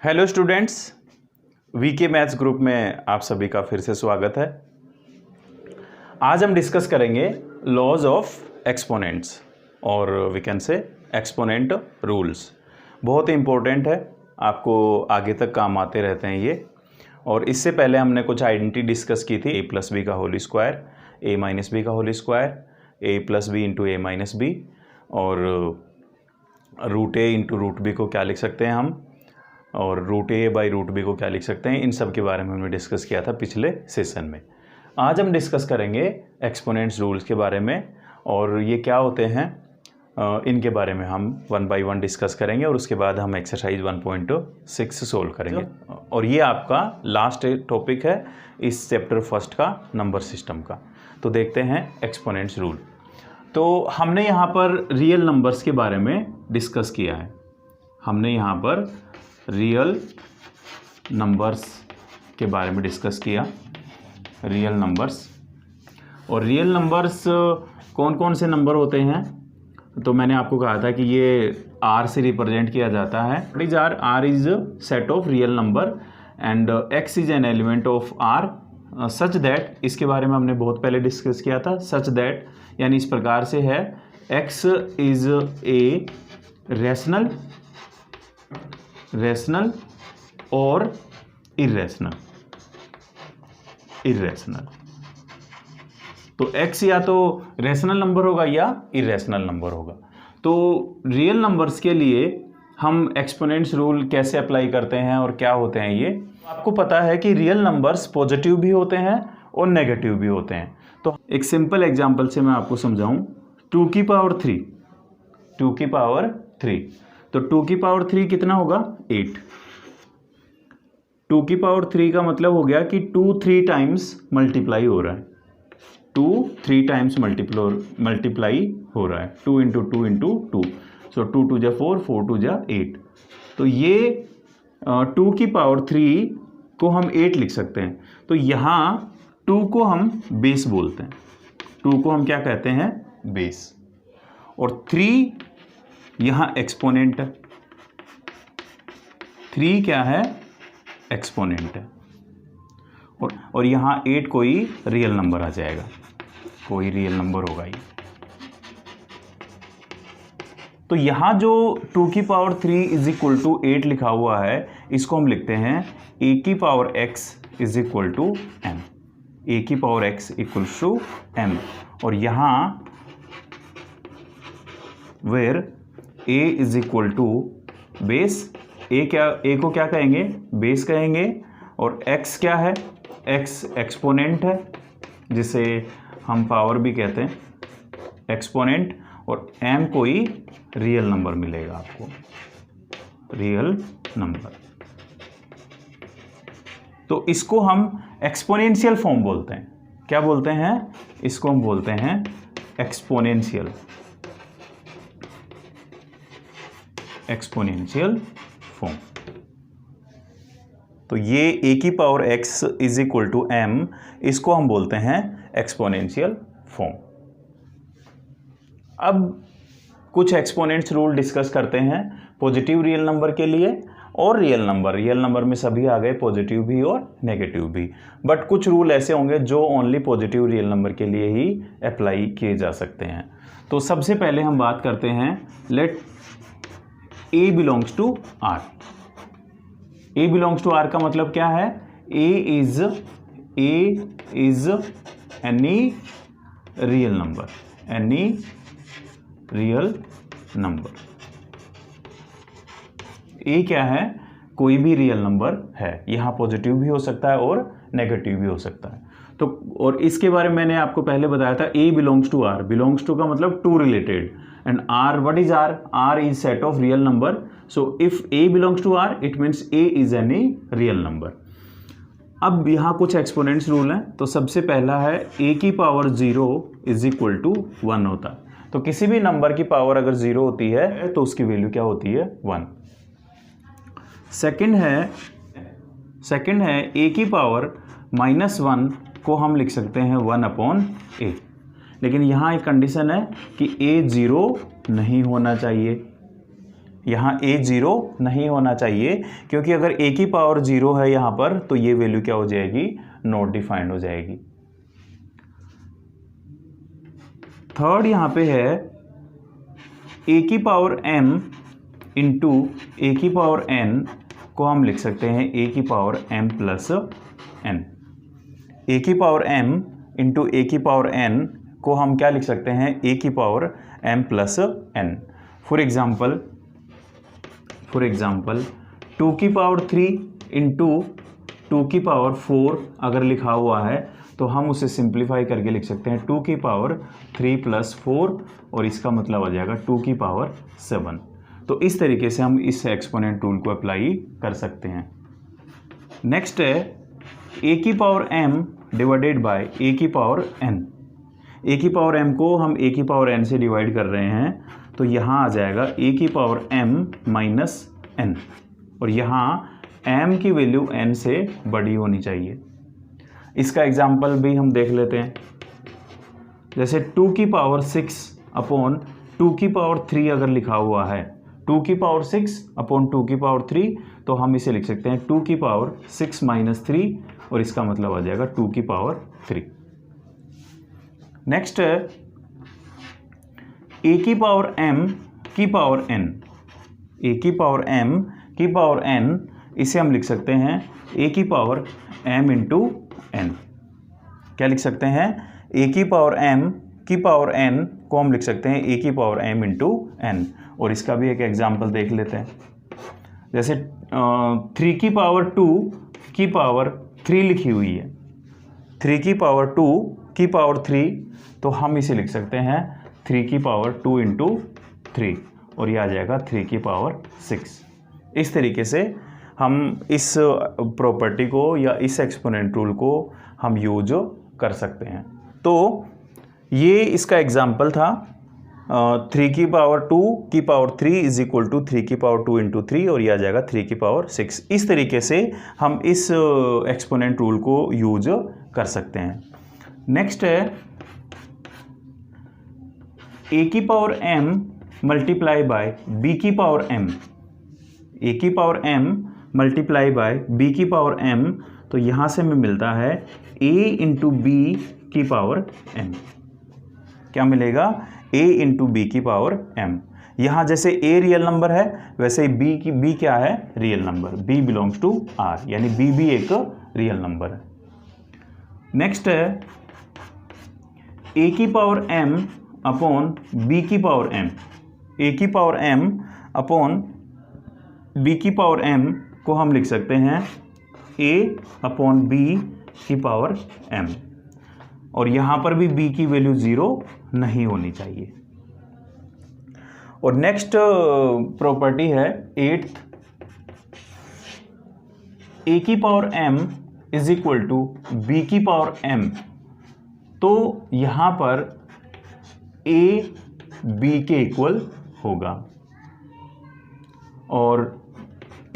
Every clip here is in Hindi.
Hello students, VK maths group में आप सभी का फिर से स्वागत है। आज हम डिस्कस करेंगे लॉज ऑफ एक्सपोनेंट्स और we can say exponent rules. बहुत ही इम्पोर्टेंट है, आपको आगे तक काम आते रहते हैं ये। और इससे पहले हमने कुछ आइडेंटिटी डिस्कस की थी, a प्लस बी का whole square, a minus B का whole square, a plus B into A minus B, और root A into root B को क्या लिख सकते हैं हम, और root A by root B को क्या लिख सकते हैं। इन सब के बारे में हमने डिस्कस किया था पिछले सेशन में। आज हम डिस्कस करेंगे एक्सपोनेंट्स रूल्स के बारे में, और ये क्या होते हैं इनके बारे में हम वन बाय वन डिस्कस करेंगे, और उसके बाद हम एक्सरसाइज 1.6 सोल्व करेंगे। और ये आपका लास्ट टॉपिक है इस चैप्टर फर्स्ट का, नंबर सिस्टम का। तो देखते हैं एक्सपोनेंट्स रूल। तो हमने यहाँ पर रियल नंबर्स के बारे में डिस्कस किया है। हमने यहाँ पर रियल नंबर्स के बारे में डिस्कस किया, रियल नंबर्स। और रियल नंबर्स कौन कौन से नंबर होते हैं, तो मैंने आपको कहा था कि ये R से रिप्रेजेंट किया जाता है। What is R is set of real number and X is an element of R such that, इसके बारे में हमने बहुत पहले डिस्कस किया था। सच दैट यानी इस प्रकार से है, X इज ए रैशनल और इर्रेशनल। तो x या तो रैशनल नंबर होगा या इर्रेशनल नंबर होगा। तो रियल नंबर्स के लिए हम एक्सपोनेंट्स रूल कैसे अप्लाई करते हैं और क्या होते हैं ये आपको पता है कि रियल नंबर्स पॉजिटिव भी होते हैं और नेगेटिव भी होते हैं। तो एक सिंपल एग्जांपल से मैं आपको समझाऊं, 2 की पावर 3। तो 2 की पावर 3 कितना होगा, 8। 2 की पावर 3 का मतलब हो गया कि 2 3 टाइम्स मल्टीप्लाई हो रहा है। 2 3 टाइम्स मल्टीप्लाई हो रहा है। 2 इंटू 2 इंटू 2, सो 2 2 जा 4, 4 2 जा 8। तो ये 2 की पावर 3 को हम 8 लिख सकते हैं। तो यहाँ 2 को हम बेस बोलते हैं। 2 को हम क्या कहते हैं, बेस। और 3 यहाँ एक्सपोनेंट है। 3 क्या है, एक्सपोनेंट है। और यहाँ 8 कोई रियल नंबर आ जाएगा, कोई रियल नंबर होगा ये। तो यहाँ जो 2 की पावर 3 इज इक्वल टू 8 लिखा हुआ है, इसको हम लिखते हैं a की power x is equal to m। a की power x equal to m। और यहाँ where a is equal to base, a को क्या कहेंगे, बेस कहेंगे। और x क्या है, x एक्सपोनेंट है, जिसे हम पावर भी कहते हैं, एक्सपोनेंट। और m कोई रियल नंबर मिलेगा आपको, रियल नंबर। तो इसको हम एक्सपोनेंशियल फॉर्म बोलते हैं। क्या बोलते हैं, इसको हम बोलते हैं एक्सपोनेंशियल फॉर्म। तो ये a की power x is equal to m, इसको हम बोलते हैं एक्सपोनेंशियल फॉर्म। अब कुछ एक्सपोनेंट्स रूल डिस्कस करते हैं पॉजिटिव रियल नंबर के लिए और रियल नंबर में सभी आ गए, पॉजिटिव भी और नेगेटिव भी। बट कुछ रूल ऐसे होंगे जो ओनली पॉजिटिव रियल नंबर के लिए ही अप्लाई किए जा सकते हैं। तो सबसे पहले हम बात करते हैं, let a belongs to R। a belongs to R का मतलब क्या है, a is any real number. a क्या है, कोई भी रियल नंबर है। यहाँ पॉजिटिव भी हो सकता है और नेगेटिव भी हो सकता है। तो और इसके बारे में मैंने आपको पहले बताया था, a belongs to R। Belongs to का मतलब to related, and R, what is R? R is set of real number. So if A belongs to R, it means A is any real number. अब यहाँ कुछ एक्सपोनेंट्स रूल हैं। तो सबसे पहला है, A की पावर 0 इज इक्वल टू 1 होता है। तो किसी भी नंबर की पावर अगर 0 होती है तो उसकी वैल्यू क्या होती है, 1। सेकंड है A की पावर -1 को हम लिख सकते हैं 1/A। लेकिन यहाँ एक कंडीशन है कि a 0 नहीं होना चाहिए। यहाँ a 0 नहीं होना चाहिए, क्योंकि अगर a की पावर 0 है यहाँ पर तो ये वैल्यू क्या हो जाएगी, नॉट डिफाइंड हो जाएगी। थर्ड यहाँ पे है a की पावर m इंटू a की पावर n को हम लिख सकते हैं a की power m plus n। a की पावर m इंटू a की पावर n को हम क्या लिख सकते हैं, a की power m plus n। For example 2 की पावर 3 इंटू 2 की पावर 4 अगर लिखा हुआ है तो हम उसे सिंप्लीफाई करके लिख सकते हैं 2 की पावर 3 प्लस 4, और इसका मतलब आ जाएगा 2 की पावर 7। तो इस तरीके से हम इस एक्सपोनेंट रूल को अप्लाई कर सकते हैं। नेक्स्ट है a की power m divided by a की पावर n। a की पावर m को हम a की पावर n से डिवाइड कर रहे हैं, तो यहाँ आ जाएगा a की पावर m माइनस n, और यहाँ m की वैल्यू n से बड़ी होनी चाहिए। इसका एग्जाम्पल भी हम देख लेते हैं। जैसे 2 की पावर 6 अपॉन 2 की पावर 3 अगर लिखा हुआ है, 2 की पावर 6 अपॉन 2 की पावर 3, तो हम इसे लिख सकते हैं 2 की पावर 6 माइनस 3, और इसका मतलब आ जाएगा 2 की पावर 3। नेक्स्ट है a की पावर m की पावर n। a की पावर m की पावर n, इसे हम लिख सकते हैं a की पावर m इंटू n। क्या लिख सकते हैं, a की पावर m की पावर n को हम लिख सकते हैं a की पावर m इंटू n, और इसका भी एक एग्जाम्पल देख लेते हैं। जैसे 3 की पावर 2 की पावर 3 लिखी हुई है, 3 की पावर 2 की पावर 3, तो हम इसे लिख सकते हैं 3 की पावर 2 इंटू 3, और यह आ जाएगा 3 की पावर 6। इस तरीके से हम इस प्रॉपर्टी को या इस एक्सपोनेंट रूल को हम यूज कर सकते हैं। तो ये इसका एग्जाम्पल था 3 की पावर 2 की पावर 3 इज इक्वल टू 3 की पावर 2 इंटू 3, और यह आ जाएगा 3 की पावर 6। इस तरीके से हम इस एक्सपोनेंट रूल को यूज कर सकते हैं। नेक्स्ट है a की power m multiply by b की पावर m। a की power m multiply by b की पावर m, तो यहाँ से हमें मिलता है a इंटू b की पावर m। क्या मिलेगा, a इंटू b की पावर m। यहाँ जैसे a रियल नंबर है वैसे ही b क्या है, real number, b belongs to r, यानी b भी एक रियल नंबर है। नेक्स्ट है a की पावर m अपॉन b की पावर m। a की पावर m अपॉन b की पावर m को हम लिख सकते हैं a अपॉन b की पावर m, और यहाँ पर भी b की वैल्यू 0 नहीं होनी चाहिए। और नेक्स्ट प्रॉपर्टी है 8th, a की power m is equal to b की पावर m। तो यहाँ पर a b के इक्वल होगा। और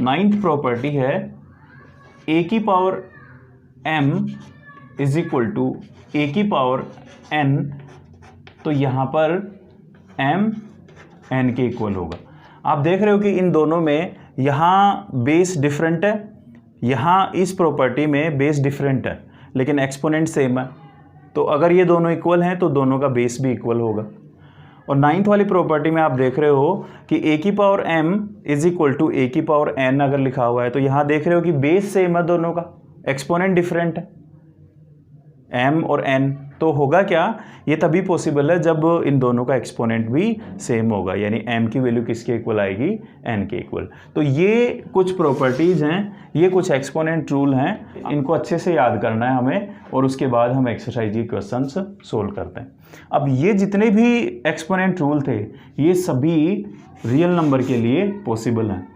9th प्रॉपर्टी है a की power m is equal to a की पावर n, तो यहाँ पर m n के इक्वल होगा। आप देख रहे हो कि इन दोनों में यहाँ बेस डिफरेंट है, यहाँ इस प्रॉपर्टी में बेस डिफरेंट है, लेकिन एक्सपोनेंट सेम है। तो अगर ये दोनों इक्वल हैं तो दोनों का बेस भी इक्वल होगा। और 9th वाली प्रॉपर्टी में आप देख रहे हो कि a की power m is equal to a की पावर n अगर लिखा हुआ है, तो यहाँ देख रहे हो कि बेस सेम है दोनों का, एक्सपोनेंट डिफरेंट है m और n। तो होगा क्या, ये तभी पॉसिबल है जब इन दोनों का एक्सपोनेंट भी सेम होगा, यानी m की वैल्यू किसके इक्वल आएगी, n के इक्वल। तो ये कुछ प्रॉपर्टीज़ हैं, ये कुछ एक्सपोनेंट रूल हैं, इनको अच्छे से याद करना है हमें, और उसके बाद हम एक्सरसाइज के क्वेश्चंस सोल्व करते हैं। अब ये जितने भी एक्सपोनेंट रूल थे ये सभी रियल नंबर के लिए पॉसिबल हैं,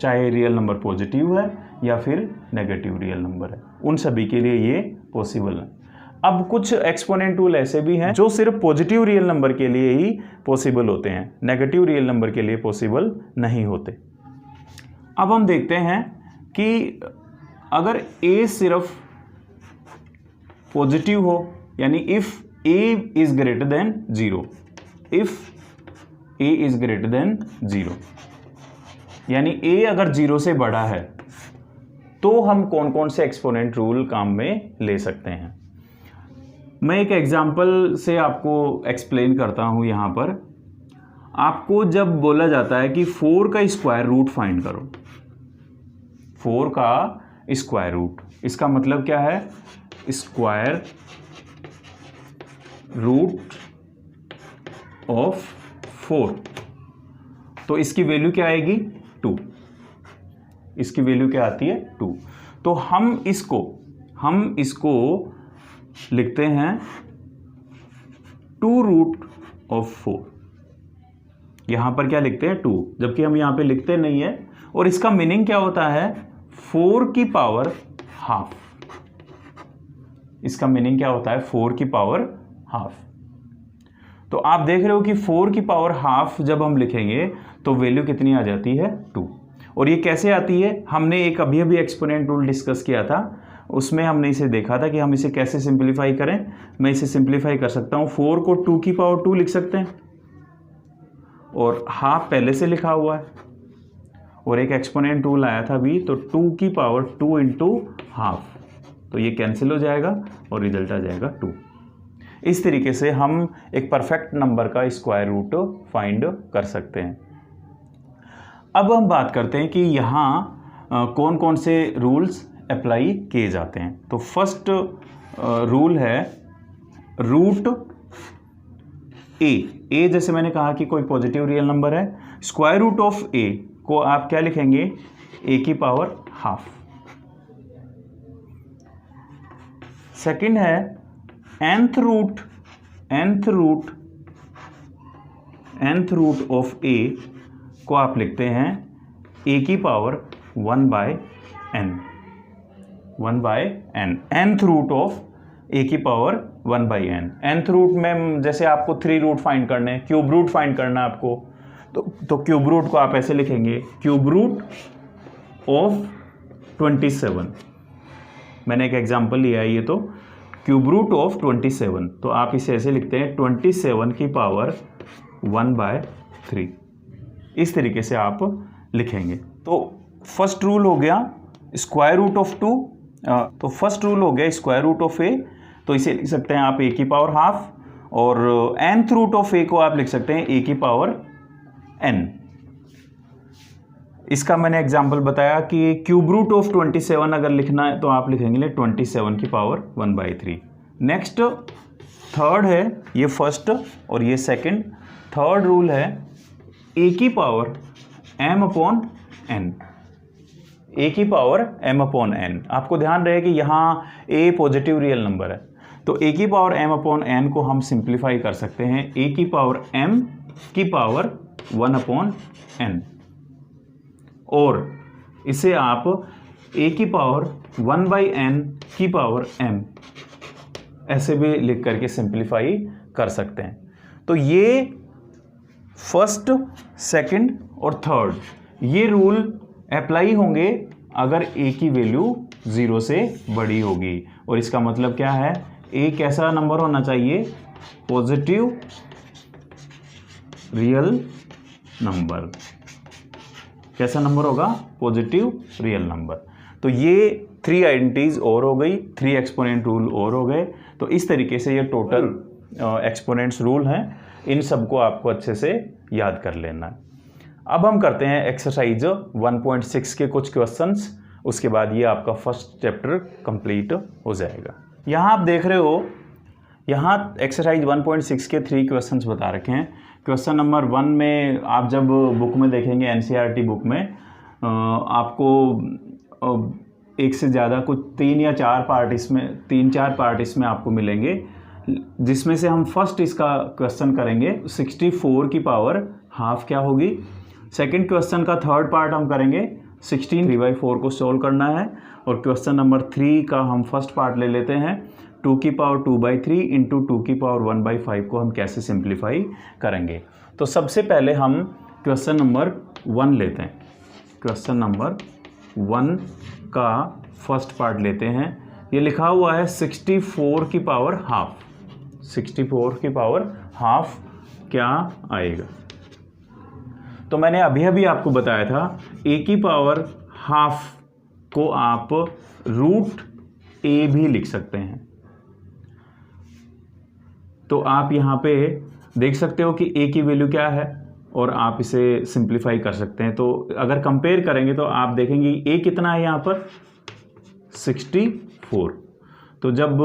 चाहे रियल नंबर पॉजिटिव है या फिर नेगेटिव रियल नंबर है, उन सभी के लिए ये पॉसिबल है। अब कुछ एक्सपोनेंट रूल ऐसे भी हैं जो सिर्फ पॉजिटिव रियल नंबर के लिए ही पॉसिबल होते हैं, नेगेटिव रियल नंबर के लिए पॉसिबल नहीं होते। अब हम देखते हैं कि अगर a सिर्फ पॉजिटिव हो, यानी if a is greater than 0, if a is greater than 0, यानी a अगर 0 से बड़ा है तो हम कौन कौन से एक्सपोनेंट रूल काम में ले सकते हैं। मैं एक एग्जांपल से आपको एक्सप्लेन करता हूं। यहां पर आपको जब बोला जाता है कि 4 का स्क्वायर रूट फाइंड करो, 4 का स्क्वायर रूट, इसका मतलब क्या है, स्क्वायर रूट ऑफ 4, तो इसकी वैल्यू क्या आएगी 2, इसकी वैल्यू क्या आती है 2। तो हम इसको लिखते हैं 2 रूट ऑफ 4, यहां पर क्या लिखते हैं 2, जबकि हम यहां पे लिखते नहीं है। और इसका मीनिंग क्या होता है 4 की पावर हाफ, इसका मीनिंग क्या होता है 4 की पावर हाफ। तो आप देख रहे हो कि 4 की पावर हाफ जब हम लिखेंगे तो वैल्यू कितनी आ जाती है 2। और ये कैसे आती है, हमने एक अभी एक्सपोनेंट रूल डिस्कस किया था, उसमें हमने इसे देखा था कि हम इसे कैसे सिंप्लीफाई करें। मैं इसे सिंप्लीफाई कर सकता हूं, 4 को 2 की पावर 2 लिख सकते हैं और हाफ पहले से लिखा हुआ है, और एक एक्सपोनेंट रूल आया था अभी, तो 2 की पावर 2 इंटू हाफ, तो ये कैंसिल हो जाएगा और रिजल्ट आ जाएगा 2। इस तरीके से हम एक परफेक्ट नंबर का स्क्वायर रूट फाइंड कर सकते हैं। अब हम बात करते हैं कि यहाँ कौन कौन से रूल्स अप्लाई किए जाते हैं। तो फर्स्ट रूल है रूट ए जैसे मैंने कहा कि कोई पॉजिटिव रियल नंबर है, स्क्वायर रूट ऑफ ए को आप क्या लिखेंगे ए की पावर हाफ। सेकंड है nth रूट ऑफ ए को आप लिखते हैं ए की power 1/n, nth root of A की पावर 1/n। nth रूट में जैसे आपको 3 रूट फाइंड करने हैं, क्यूब रूट फाइंड करना है आपको, तो क्यूब रूट को आप ऐसे लिखेंगे क्यूब रूट ऑफ 27। मैंने एक एग्जांपल लिया है ये, तो क्यूब रूट ऑफ 27, तो आप इसे ऐसे लिखते हैं 27 की पावर 1/3। इस तरीके से आप लिखेंगे। तो फर्स्ट रूल हो गया स्क्वायर रूट ऑफ 2, तो फर्स्ट रूल हो गया स्क्वायर रूट ऑफ ए, तो इसे लिख सकते हैं आप ए की पावर हाफ, और nth रूट ऑफ ए को आप लिख सकते हैं ए की पावर n। इसका मैंने एग्जांपल बताया कि क्यूब रूट ऑफ 27 अगर लिखना है तो आप लिखेंगे 27 की पावर 1/3। नेक्स्ट थर्ड है, ये फर्स्ट और ये सेकंड। थर्ड रूल है ए की पावर m/n, ए की पावर m/n। आपको ध्यान रहे कि यहाँ ए पॉजिटिव रियल नंबर है, तो ए की पावर m/n को हम सिंप्लीफाई कर सकते हैं ए की पावर m की पावर 1/n, और इसे आप a की पावर 1/n की पावर m ऐसे भी लिख करके सिंप्लीफाई कर सकते हैं। तो ये फर्स्ट, सेकंड और थर्ड ये रूल अप्लाई होंगे अगर a की वैल्यू 0 से बड़ी होगी। और इसका मतलब क्या है, a कैसा नंबर होना चाहिए, पॉजिटिव रियल नंबर। कैसा नंबर होगा, पॉजिटिव रियल नंबर। तो ये 3 आइडेंटिटीज और हो गई, 3 एक्सपोनेंट रूल और हो गए। तो इस तरीके से ये टोटल एक्सपोनेंट्स रूल हैं, इन सबको आपको अच्छे से याद कर लेना है। अब हम करते हैं एक्सरसाइज 1.6 के कुछ क्वेश्चंस, उसके बाद ये आपका फर्स्ट चैप्टर कंप्लीट हो जाएगा। यहाँ आप देख रहे हो, यहाँ एक्सरसाइज 1.6 के 3 क्वेश्चंस बता रखे हैं। क्वेश्चन नंबर 1 में आप जब बुक में देखेंगे, एनसीईआरटी बुक में आपको एक से ज़्यादा कुछ 3-4 पार्ट इसमें आपको मिलेंगे, जिसमें से हम फर्स्ट इसका क्वेश्चन करेंगे 64 की पावर हाफ क्या होगी। सेकंड क्वेश्चन का थर्ड पार्ट हम करेंगे 16 3/4 को सोल्व करना है। और क्वेश्चन नंबर 3 का हम फर्स्ट पार्ट ले लेते हैं 2 की पावर 2/3 इंटू 2 की पावर 1/5 को हम कैसे सिंप्लीफाई करेंगे। तो सबसे पहले हम क्वेश्चन नंबर 1 लेते हैं। क्वेश्चन नंबर 1 का फर्स्ट पार्ट लेते हैं। ये लिखा हुआ है 64 की पावर हाफ, 64 की पावर हाफ क्या आएगा। तो मैंने अभी अभी आपको बताया था a की पावर हाफ को आप रूट a भी लिख सकते हैं। तो आप यहाँ पे देख सकते हो कि a की वैल्यू क्या है और आप इसे सिंप्लीफाई कर सकते हैं। तो अगर कंपेयर करेंगे तो आप देखेंगे a कितना है यहाँ पर 64। तो जब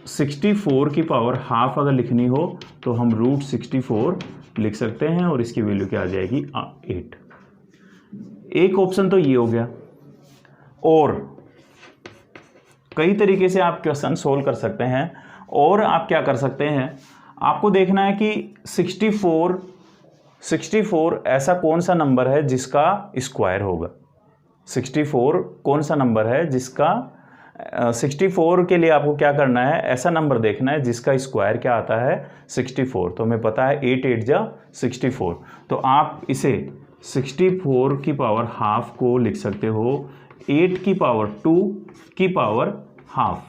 64 की पावर हाफ अगर लिखनी हो तो हम रूट 64 लिख सकते हैं और इसकी वैल्यू क्या आ जाएगी 8। एक ऑप्शन तो ये हो गया, और कई तरीके से आप क्वेश्चन सोल्व कर सकते हैं। और आप क्या कर सकते हैं, आपको देखना है कि 64 ऐसा कौन सा नंबर है जिसका स्क्वायर होगा। 64 कौन सा नंबर है जिसका 64 के लिए आपको क्या करना है, ऐसा नंबर देखना है जिसका स्क्वायर क्या आता है 64। तो हमें पता है 8 8 जा 64। तो आप इसे 64 की पावर हाफ को लिख सकते हो 8 की पावर 2 की पावर हाफ।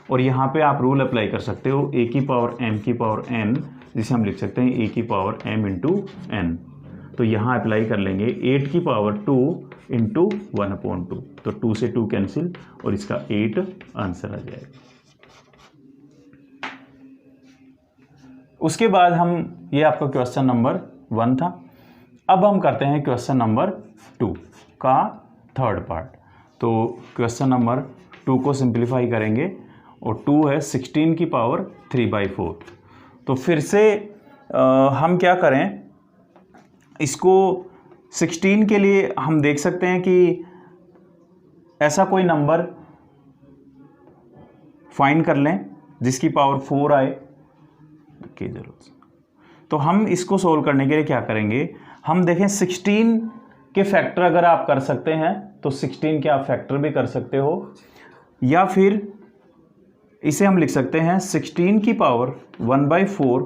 और यहाँ पे आप रूल अप्लाई कर सकते हो a की पावर m की पावर n, जिसे हम लिख सकते हैं a की पावर m इंटू n। तो यहाँ अप्लाई कर लेंगे 8 की पावर 2 इंटू 1/2। तो 2 से 2 कैंसिल और इसका 8 आंसर आ जाएगा। उसके बाद हम, ये आपका क्वेश्चन नंबर 1 था। अब हम करते हैं क्वेश्चन नंबर 2 का थर्ड पार्ट। तो क्वेश्चन नंबर 2 को सिंप्लीफाई करेंगे और 2 है 16 की पावर 3/4। तो फिर से हम क्या करें, इसको 16 के लिए हम देख सकते हैं कि ऐसा कोई नंबर फाइंड कर लें जिसकी पावर 4 आए की जरूरत। तो हम इसको सोल्व करने के लिए क्या करेंगे, हम देखें 16 के फैक्टर अगर आप कर सकते हैं तो 16 के आप फैक्टर भी कर सकते हो, या फिर इसे हम लिख सकते हैं 16 की पावर 1/4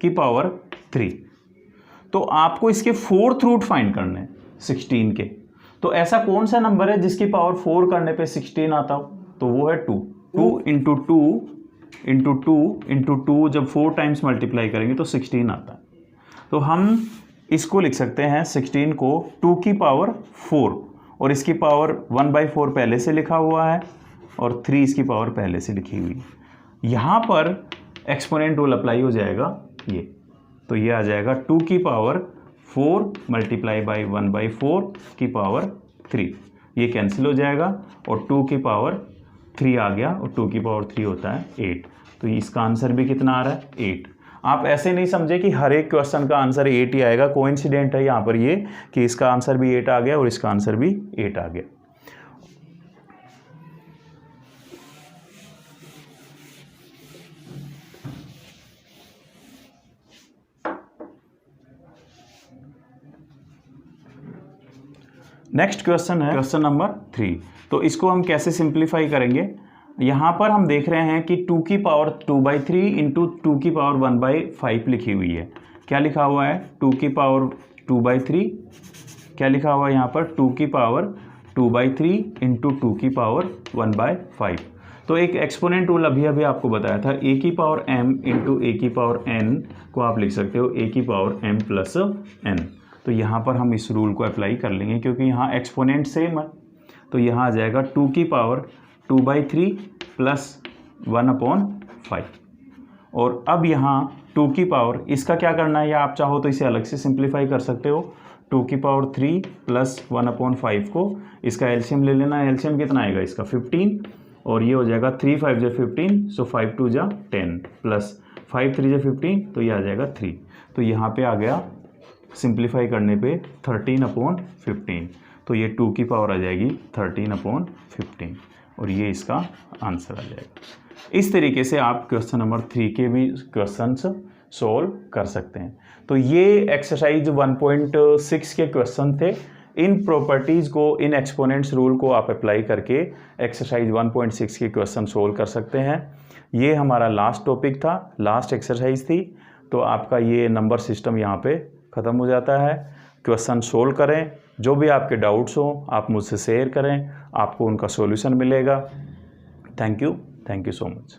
की पावर 3। तो आपको इसके 4th रूट फाइंड करने हैं 16 के। तो ऐसा कौन सा नंबर है जिसकी पावर 4 करने पे 16 आता हो, तो वो है 2। 2 इंटू 2 इंटू 2 इंटू 2 जब 4 टाइम्स मल्टीप्लाई करेंगे तो 16 आता है। तो हम इसको लिख सकते हैं 16 को 2 की पावर 4 और इसकी पावर 1/4 पहले से लिखा हुआ है और 3 इसकी पावर पहले से लिखी हुई है। यहाँ पर एक्सपोनेंट रूल अप्लाई हो जाएगा ये, तो ये आ जाएगा 2 की पावर 4 मल्टीप्लाई बाई 1/4 की पावर 3। ये कैंसिल हो जाएगा और 2 की पावर 3 आ गया और 2 की पावर 3 होता है 8। तो इसका आंसर भी कितना आ रहा है 8। आप ऐसे नहीं समझे कि हर एक क्वेश्चन का आंसर 8 ही आएगा। कोइंसिडेंट है यहाँ पर ये कि इसका आंसर भी 8 आ गया और इसका आंसर भी 8 आ गया। नेक्स्ट क्वेश्चन है क्वेश्चन नंबर 3। तो इसको हम कैसे सिंप्लीफाई करेंगे, यहाँ पर हम देख रहे हैं कि 2 की पावर 2/3 इंटू 2 की पावर 1/5 लिखी हुई है। क्या लिखा हुआ है 2 की पावर 2/3, क्या लिखा हुआ है यहाँ पर 2 की पावर 2/3 इंटू 2 की पावर 1/5। तो एक एक्सपोनेंट रूल अभी अभी आपको बताया था, a की पावर m इंटू a की पावर n को आप लिख सकते हो a की पावर m प्लस n। तो यहाँ पर हम इस रूल को अप्लाई कर लेंगे क्योंकि यहाँ एक्सपोनेंट सेम है। तो यहाँ आ जाएगा 2 की पावर 2/3 प्लस 1/5। और अब यहाँ 2 की पावर, इसका क्या करना है, या आप चाहो तो इसे अलग से सिंप्लीफाई कर सकते हो। 2 की पावर 3 प्लस 1/5 को इसका एलसीएम ले लेना है। एलसीएम कितना आएगा इसका 15 और ये हो जाएगा 3 5 जा 15, सो 5 2 जा 10 प्लस 5 3 जा 15, तो ये आ जाएगा 3। तो यहाँ पे आ गया सिंप्लीफाई करने पे 13/15। तो ये 2 की पावर आ जाएगी 13/15 और ये इसका आंसर आ जाएगा। इस तरीके से आप क्वेश्चन नंबर 3 के भी क्वेश्चंस सोल्व कर सकते हैं। तो ये एक्सरसाइज 1.6 के क्वेश्चन थे। इन प्रॉपर्टीज़ को, इन एक्सपोनेंट्स रूल को आप अप्लाई करके एक्सरसाइज 1.6 के क्वेश्चन सोल्व कर सकते हैं। ये हमारा लास्ट टॉपिक था, लास्ट एक्सरसाइज थी। तो आपका ये नंबर सिस्टम यहाँ पे ख़त्म हो जाता है। क्वेश्चन सोल्व करें, जो भी आपके डाउट्स हो आप मुझसे शेयर करें, आपको उनका सॉल्यूशन मिलेगा। Thank you so much.